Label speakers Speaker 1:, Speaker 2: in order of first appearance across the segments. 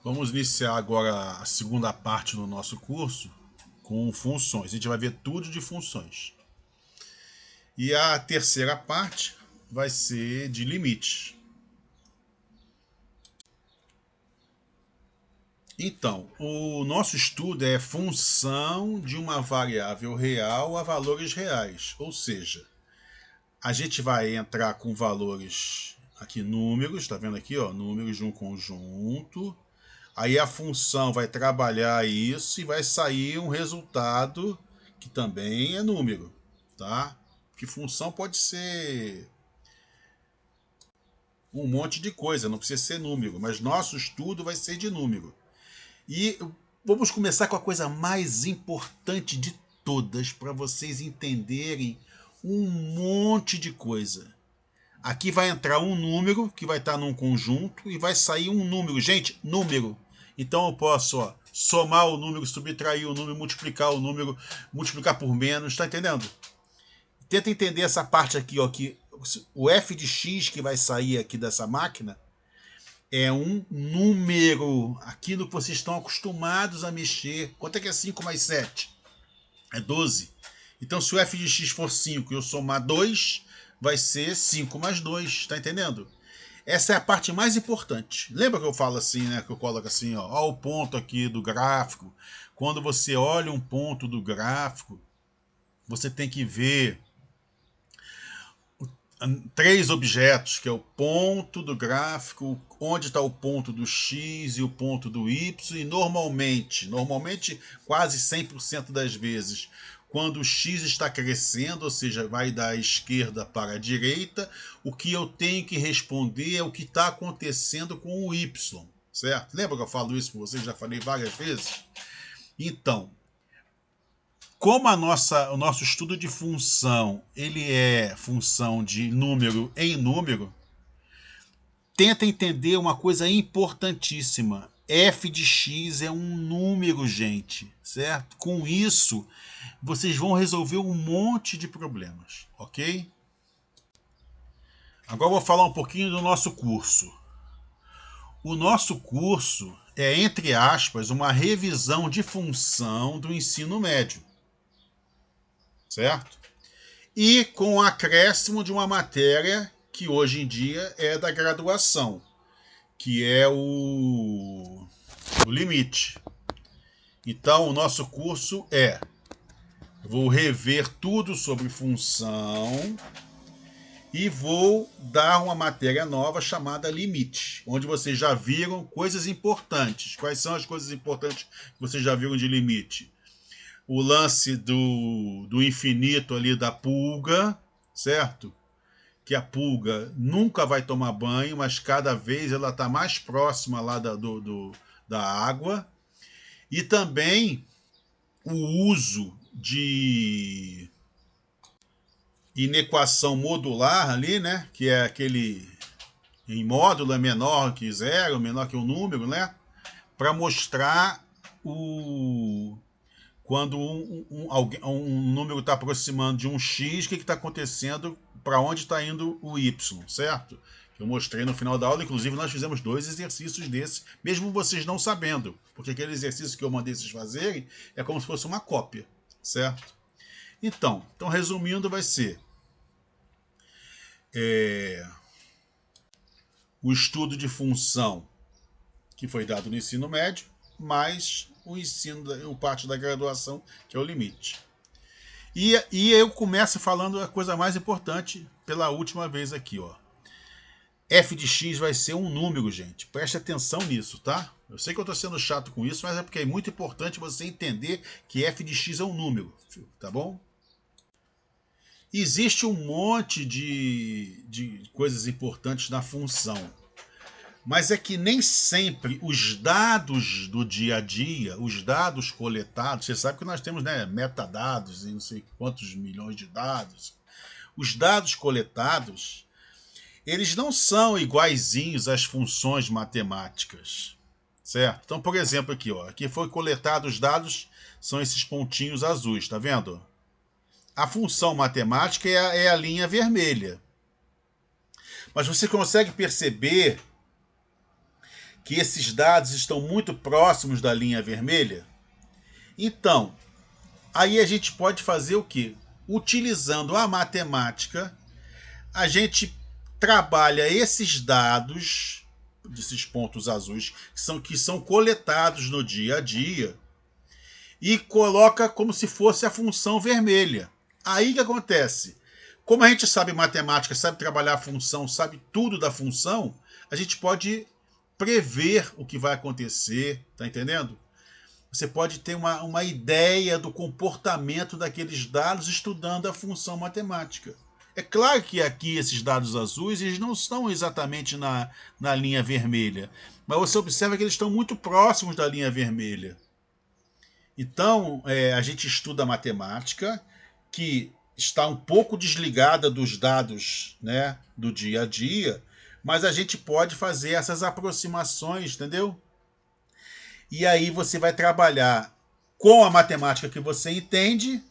Speaker 1: Vamos iniciar agora a segunda parte do nosso curso com funções. A gente vai ver tudo de funções. E a terceira parte vai ser de limites. Então, o nosso estudo é função de uma variável real a valores reais. Ou seja, a gente vai entrar com valores aqui, números, tá vendo aqui, ó, números de um conjunto. Aí a função vai trabalhar isso e vai sair um resultado que também é número, tá? Que função pode ser um monte de coisa, não precisa ser número, mas nosso estudo vai ser de número. E vamos começar com a coisa mais importante de todas para vocês entenderem um monte de coisa. Aqui vai entrar um número que vai estar num conjunto e vai sair um número. Gente, número. Então eu posso somar o número, subtrair o número, multiplicar o número, multiplicar por menos, tá entendendo? Tenta entender essa parte aqui, ó, que o f de x que vai sair aqui dessa máquina é um número, aquilo que vocês estão acostumados a mexer. Quanto é que é 5 mais 7? É 12. Então se o f de x for 5 e eu somar 2, vai ser 5 mais 2, tá entendendo? Essa é a parte mais importante. Lembra que eu falo assim, né? Que eu coloco assim, ó o ponto aqui do gráfico. Quando você olha um ponto do gráfico, você tem que ver três objetos, que é o ponto do gráfico, onde está o ponto do x e o ponto do y, e normalmente quase 100% das vezes, quando o x está crescendo, ou seja, vai da esquerda para a direita, o que eu tenho que responder é o que está acontecendo com o y, certo? Lembra que eu falo isso com vocês? Já falei várias vezes? Então, como o nosso estudo de função ele é função de número em número, tenta entender uma coisa importantíssima. F de x é um número, gente, certo? Com isso, vocês vão resolver um monte de problemas, ok? Agora eu vou falar um pouquinho do nosso curso. O nosso curso é, entre aspas, uma revisão de função do ensino médio, certo? E com o acréscimo de uma matéria que hoje em dia é da graduação, que é o limite. Então, o nosso curso vou rever tudo sobre função e vou dar uma matéria nova chamada limite, onde vocês já viram coisas importantes. Quais são as coisas importantes que vocês já viram de limite? O lance do infinito ali da pulga, certo? Que a pulga nunca vai tomar banho, mas cada vez ela está mais próxima lá da água. E também o uso de inequação modular ali, né? Que é aquele em módulo é menor que zero, menor que um número, né? Para mostrar quando um número está aproximando de um x, o que está acontecendo, para onde está indo o y, certo? Eu mostrei no final da aula, inclusive nós fizemos 2 exercícios desses, mesmo vocês não sabendo, porque aquele exercício que eu mandei vocês fazerem é como se fosse uma cópia, certo? Então resumindo, vai ser o estudo de função que foi dado no ensino médio, mais o parte da graduação, que é o limite. E eu começo falando a coisa mais importante pela última vez aqui, ó. F de x vai ser um número, gente. Preste atenção nisso, tá? Eu sei que eu estou sendo chato com isso, mas é porque é muito importante você entender que f de x é um número, tá bom? Existe um monte de coisas importantes na função, mas é que nem sempre os dados do dia a dia, os dados coletados, você sabe que nós temos, né, metadados e não sei quantos milhões de dados. Os dados coletados, eles não são iguaizinhos às funções matemáticas, certo? Então, por exemplo, aqui, ó, aqui foi coletado os dados, são esses pontinhos azuis, tá vendo? A função matemática é a linha vermelha. Mas você consegue perceber que esses dados estão muito próximos da linha vermelha? Então, aí a gente pode fazer o quê? Utilizando a matemática, a gente trabalha esses dados, desses pontos azuis, que são coletados no dia a dia, e coloca como se fosse a função vermelha. Aí o que acontece? Como a gente sabe matemática, sabe trabalhar a função, sabe tudo da função, a gente pode prever o que vai acontecer, tá entendendo? Você pode ter uma ideia do comportamento daqueles dados estudando a função matemática. É claro que aqui esses dados azuis eles não estão exatamente na linha vermelha, mas você observa que eles estão muito próximos da linha vermelha. Então, a gente estuda a matemática, que está um pouco desligada dos dados, né, do dia a dia, mas a gente pode fazer essas aproximações, entendeu? E aí você vai trabalhar com a matemática que você entende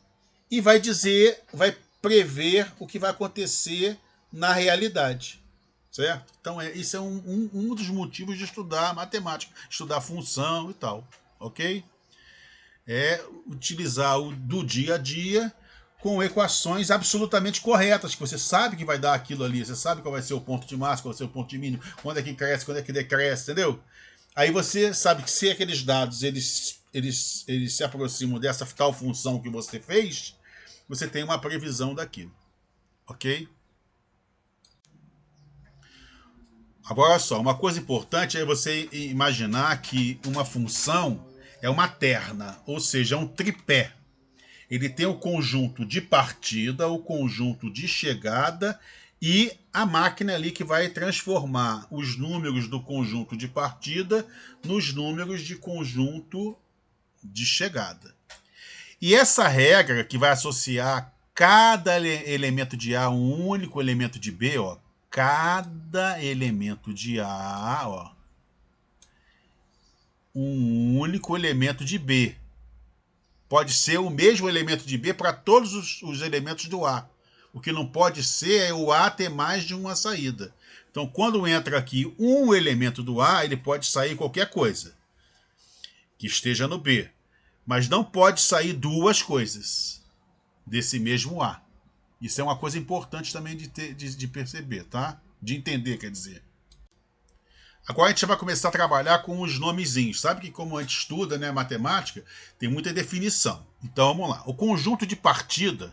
Speaker 1: e vai dizer, vai prever o que vai acontecer na realidade. Certo? Então, isso é um dos motivos de estudar matemática, estudar função e tal. Ok? É utilizar o do dia a dia com equações absolutamente corretas, que você sabe que vai dar aquilo ali, você sabe qual vai ser o ponto de máximo, qual vai ser o ponto de mínimo, quando é que cresce, quando é que decresce, entendeu? Aí você sabe que se aqueles dados eles se aproximam dessa tal função que você fez, você tem uma previsão daquilo. Ok? Agora só, uma coisa importante é você imaginar que uma função é uma terna, ou seja, é um tripé. Ele tem o conjunto de partida, o conjunto de chegada e a máquina ali que vai transformar os números do conjunto de partida nos números de conjunto de chegada. E essa regra que vai associar cada elemento de A a um único elemento de B, ó, cada elemento de A, ó, um único elemento de B. Pode ser o mesmo elemento de B para todos os elementos do A. O que não pode ser é o A ter mais de uma saída. Então, quando entra aqui um elemento do A, ele pode sair qualquer coisa que esteja no B. Mas não pode sair duas coisas desse mesmo A. Isso é uma coisa importante também de perceber, tá? De entender, quer dizer. Agora a gente vai começar a trabalhar com os nomezinhos. Sabe que como a gente estuda, né, matemática, tem muita definição. Então vamos lá. O conjunto de partida,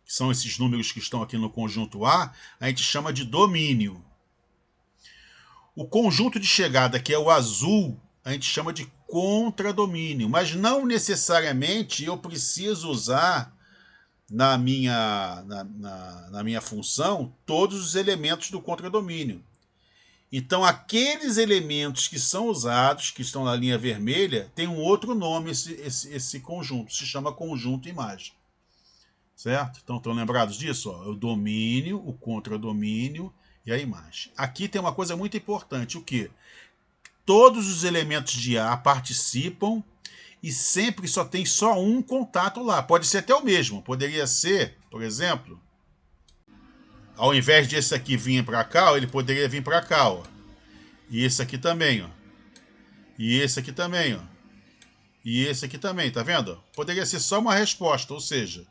Speaker 1: que são esses números que estão aqui no conjunto A gente chama de domínio. O conjunto de chegada, que é o azul, a gente chama de contradomínio. Mas não necessariamente eu preciso usar na minha função todos os elementos do contradomínio. Então, aqueles elementos que são usados, que estão na linha vermelha, tem um outro nome esse conjunto, se chama conjunto imagem. Certo? Então, estão lembrados disso? Ó, o domínio, o contradomínio e a imagem. Aqui tem uma coisa muito importante, o quê? Todos os elementos de A participam e sempre só tem só um contato lá. Pode ser até o mesmo. Poderia ser, por exemplo, ao invés desse aqui vir para cá, ele poderia vir para cá, ó. E esse aqui também, ó. E esse aqui também, ó. E esse aqui também, tá vendo? Poderia ser só uma resposta, ou seja,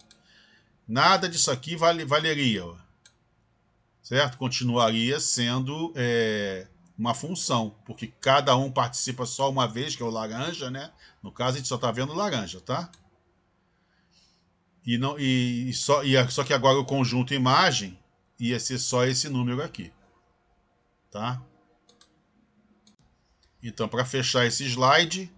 Speaker 1: nada disso aqui valeria, ó. Certo? Continuaria sendo uma função, porque cada um participa só uma vez, que é o laranja, né? No caso, a gente só tá vendo laranja, tá? Só que agora o conjunto imagem ia ser só esse número aqui, tá? Então, para fechar esse slide,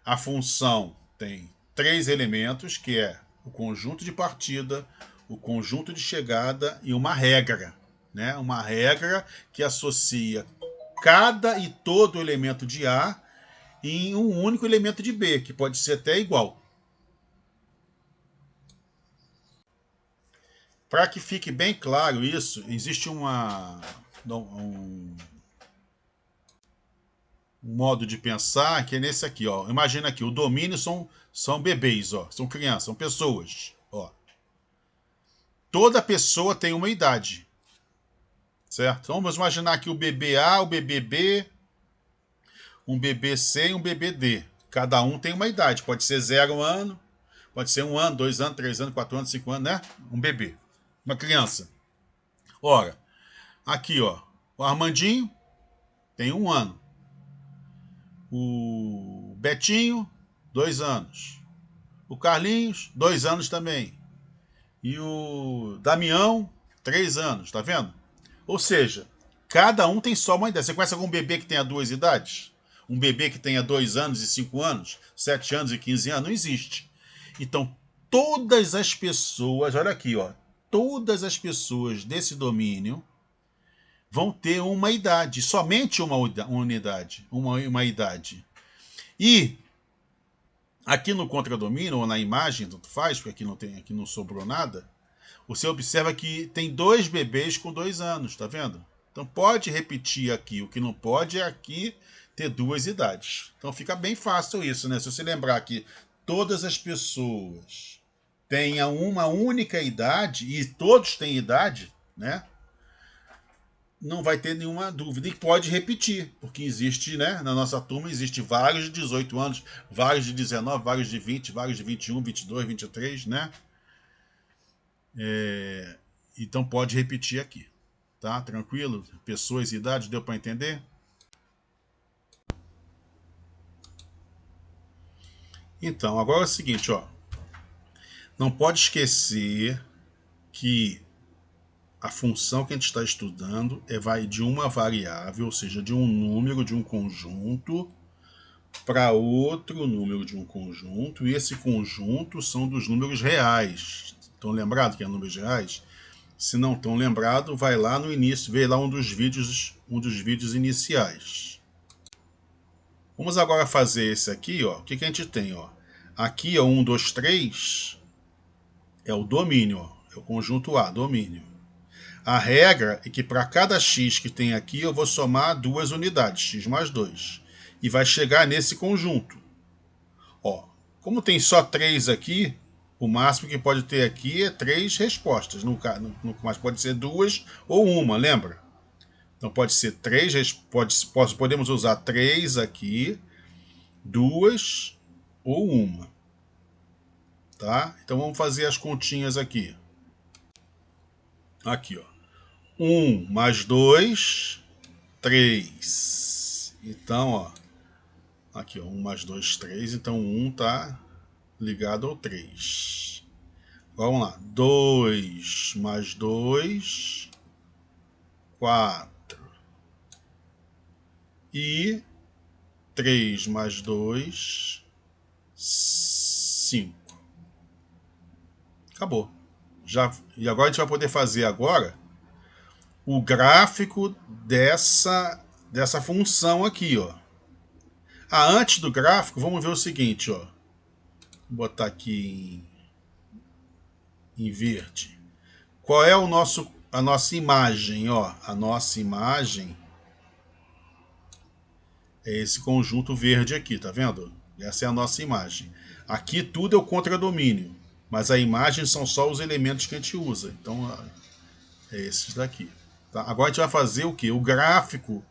Speaker 1: a função tem 3 elementos, que é o conjunto de partida, o conjunto de chegada e uma regra, né? Uma regra que associa cada e todo elemento de A em um único elemento de B, que pode ser até igual. Para que fique bem claro isso, existe um modo de pensar que é nesse aqui, ó. Imagina aqui, o domínio são bebês, ó, são crianças, são pessoas, ó. Toda pessoa tem uma idade, certo? Então, vamos imaginar aqui o bebê A, o bebê B, um bebê C e um bebê D. Cada um tem uma idade. Pode ser 0 ano, pode ser 1 ano, 2 anos, 3 anos, 4 anos, 5 anos, né? Um bebê. Uma criança. Ora, aqui, ó. O Armandinho tem 1 ano. O Betinho, 2 anos. O Carlinhos, 2 anos também. E o Damião, 3 anos, tá vendo? Ou seja, cada um tem só uma idade. Você conhece algum bebê que tenha 2 idades? Um bebê que tenha 2 anos e 5 anos? 7 anos e 15 anos? Não existe. Então, todas as pessoas, olha aqui, ó. Todas as pessoas desse domínio vão ter uma idade. Somente uma unidade. Uma idade. E aqui no contradomínio, ou na imagem, tanto faz, porque aqui não sobrou nada, você observa que tem 2 bebês com 2 anos, tá vendo? Então pode repetir aqui. O que não pode é aqui ter 2 idades. Então fica bem fácil isso, né? Se você lembrar que todas as pessoas tenham uma única idade, e todos têm idade, né? Não vai ter nenhuma dúvida. E pode repetir, porque existe, né? Na nossa turma existe vários de 18 anos, vários de 19, vários de 20, vários de 21, 22, 23, né? Então pode repetir aqui, tá? Tranquilo? Pessoas e idades, deu para entender? Então, agora é o seguinte, ó. Não pode esquecer que a função que a gente está estudando vai de uma variável, ou seja, de um número de um conjunto, para outro número de um conjunto, e esse conjunto são dos números reais. Estão lembrados que é números reais? Se não estão lembrados, vai lá no início, vê lá um dos vídeos iniciais. Vamos agora fazer esse aqui, ó. O que a gente tem, ó? Aqui é 1, 2, 3, é o domínio, ó. É o conjunto A, domínio. A regra é que para cada x que tem aqui, eu vou somar 2 unidades, x mais 2. E vai chegar nesse conjunto. Ó, como tem só 3 aqui, o máximo que pode ter aqui é 3 respostas. Mas pode ser 2 ou 1, lembra? Então pode ser 3, podemos usar 3 aqui, 2 ou 1. Tá? Então vamos fazer as continhas aqui. Aqui, ó. 1 mais 2, 3. Então, ó. Aqui, ó. 1 mais 2, 3. Então, 1 está ligado ao 3. Vamos lá. 2 mais 2, 4. E 3 mais 2, 5. Acabou. E agora a gente vai poder fazer agora o gráfico dessa função aqui, ó. Antes do gráfico, vamos ver o seguinte, ó. Vou botar aqui em verde. Qual é a nossa imagem, ó? A nossa imagem é esse conjunto verde aqui, tá vendo? Essa é a nossa imagem. Aqui tudo é o contradomínio, mas a imagem são só os elementos que a gente usa. Então, é esses daqui. Tá? Agora a gente vai fazer o quê? O gráfico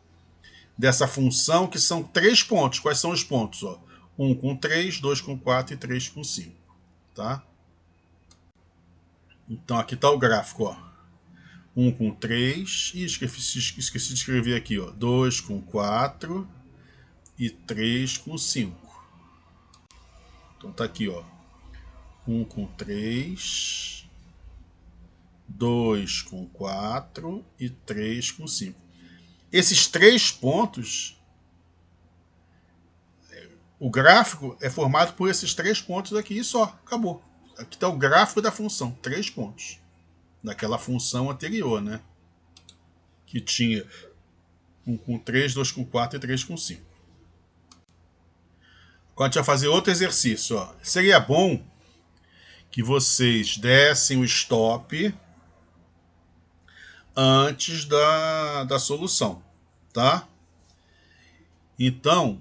Speaker 1: dessa função, que são 3 pontos. Quais são os pontos? Ó? 1 com 3, 2 com 4 e 3 com 5. Tá? Então aqui está o gráfico. Ó. 1 com 3, e esqueci de escrever aqui. Ó. 2 com 4 e 3 com 5. Então tá aqui. Ó. 1 com 3, 2 com 4 e 3 com 5. Esses 3 pontos, o gráfico é formado por esses 3 pontos aqui e só, acabou. Aqui está o gráfico da função, 3 pontos. Daquela função anterior, né? Que tinha 1 com 3, 2 com 4 e 3 com 5. Agora a gente vai fazer outro exercício. Ó. Seria bom que vocês dessem o stop antes da solução, tá? Então,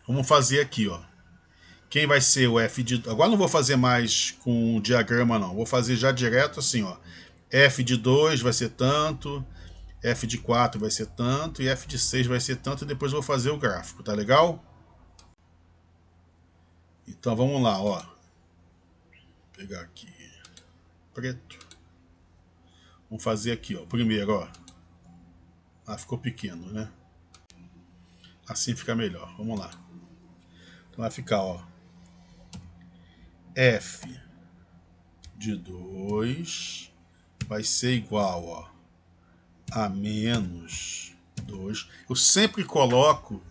Speaker 1: vamos fazer aqui, ó. Quem vai ser o f de... Agora não vou fazer mais com o diagrama, não. Vou fazer já direto assim, ó. F de 2 vai ser tanto, f de 4 vai ser tanto e f de 6 vai ser tanto, e depois eu vou fazer o gráfico, tá legal? Então vamos lá, ó. Vou pegar aqui preto. Vamos fazer aqui, ó. Primeiro, ó. Ah, ficou pequeno, né? Assim fica melhor. Vamos lá. Então vai ficar, ó. F de 2 vai ser igual, ó, a menos 2. Eu sempre coloco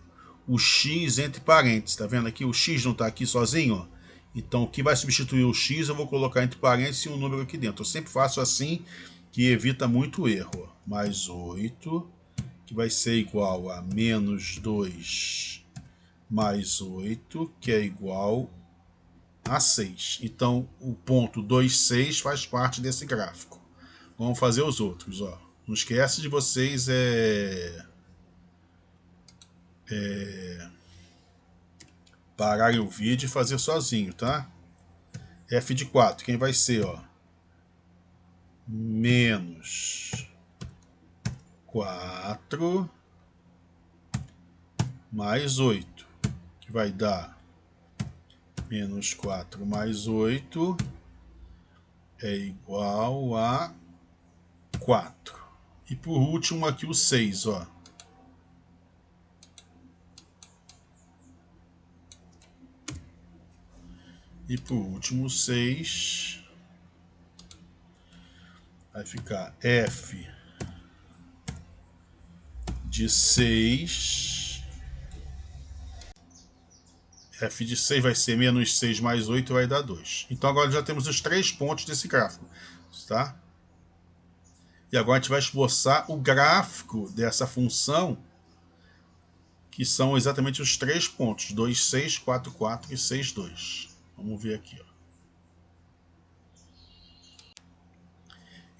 Speaker 1: o x entre parênteses, tá vendo aqui? O x não tá aqui sozinho, ó. Então, o que vai substituir o x eu vou colocar entre parênteses e um número aqui dentro. Eu sempre faço assim, que evita muito erro. Ó. Mais 8, que vai ser igual a menos 2 mais 8, que é igual a 6. Então, o ponto 2, 6 faz parte desse gráfico. Vamos fazer os outros, ó. Não esquece de vocês pararem o vídeo e fazer sozinho, tá? F de 4, quem vai ser, ó? Menos 4 mais 8, que vai dar menos 4 mais 8 é igual a 4. E por último aqui o 6, ó. E por último 6 vai ficar f de 6. F de 6 vai ser menos 6 mais 8, vai dar 2. Então agora já temos os 3 pontos desse gráfico, tá? E agora a gente vai esboçar o gráfico dessa função, que são exatamente os 3 pontos, 2, 6, 4, 4 e 6, 2. Vamos ver aqui, ó.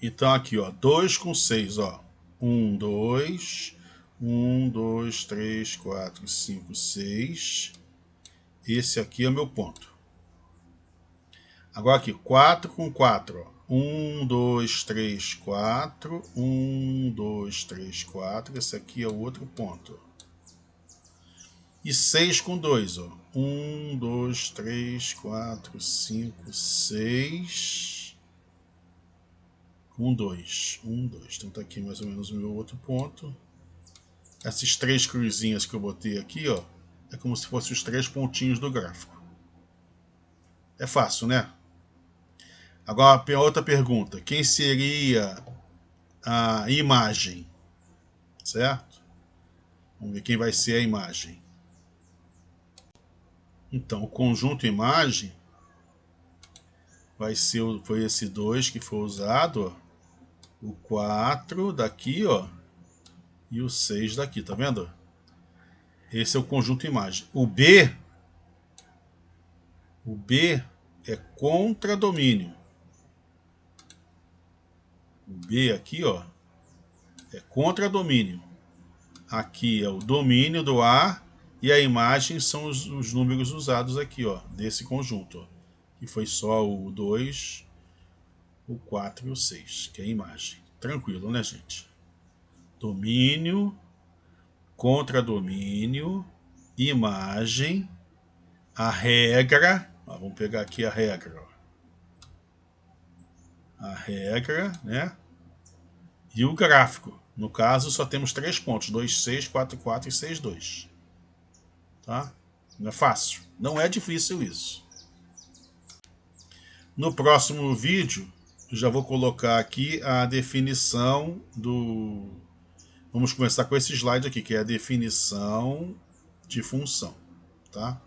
Speaker 1: Então aqui, ó, 2 com 6, ó. 1, 2, 1, 2, 3, 4, 5, 6. Esse aqui é o meu ponto. Agora aqui, 4 com 4, ó. 1, 2, 3, 4. 1, 2, 3, 4. Esse aqui é o outro ponto. E 6 com 2, ó. 1, 2, 3, 4, 5, 6. Com 2. 1, 2. Então tá aqui mais ou menos o meu outro ponto. Essas 3 cruzinhas que eu botei aqui, ó, é como se fossem os 3 pontinhos do gráfico. É fácil, né? Agora, outra pergunta. Quem seria a imagem? Certo? Vamos ver quem vai ser a imagem. Então, o conjunto imagem vai ser, foi esse 2 que foi usado, ó. O 4 daqui, ó, e o 6 daqui, tá vendo? Esse é o conjunto imagem. O B é contradomínio. O B aqui, ó, é contradomínio. Aqui é o domínio do A e a imagem são os números usados aqui, ó, desse conjunto, ó, que foi só o 2, o 4 e o 6, que é a imagem. Tranquilo, né, gente? Domínio, contradomínio, imagem, a regra. Ó, vamos pegar aqui a regra. Ó. A regra, né? E o gráfico. No caso, só temos 3 pontos: 2, 6, 4, 4 e 6, 2. Tá? Não é fácil. Não é difícil isso. No próximo vídeo, eu já vou colocar aqui a definição do... Vamos começar com esse slide aqui, que é a definição de função. Tá?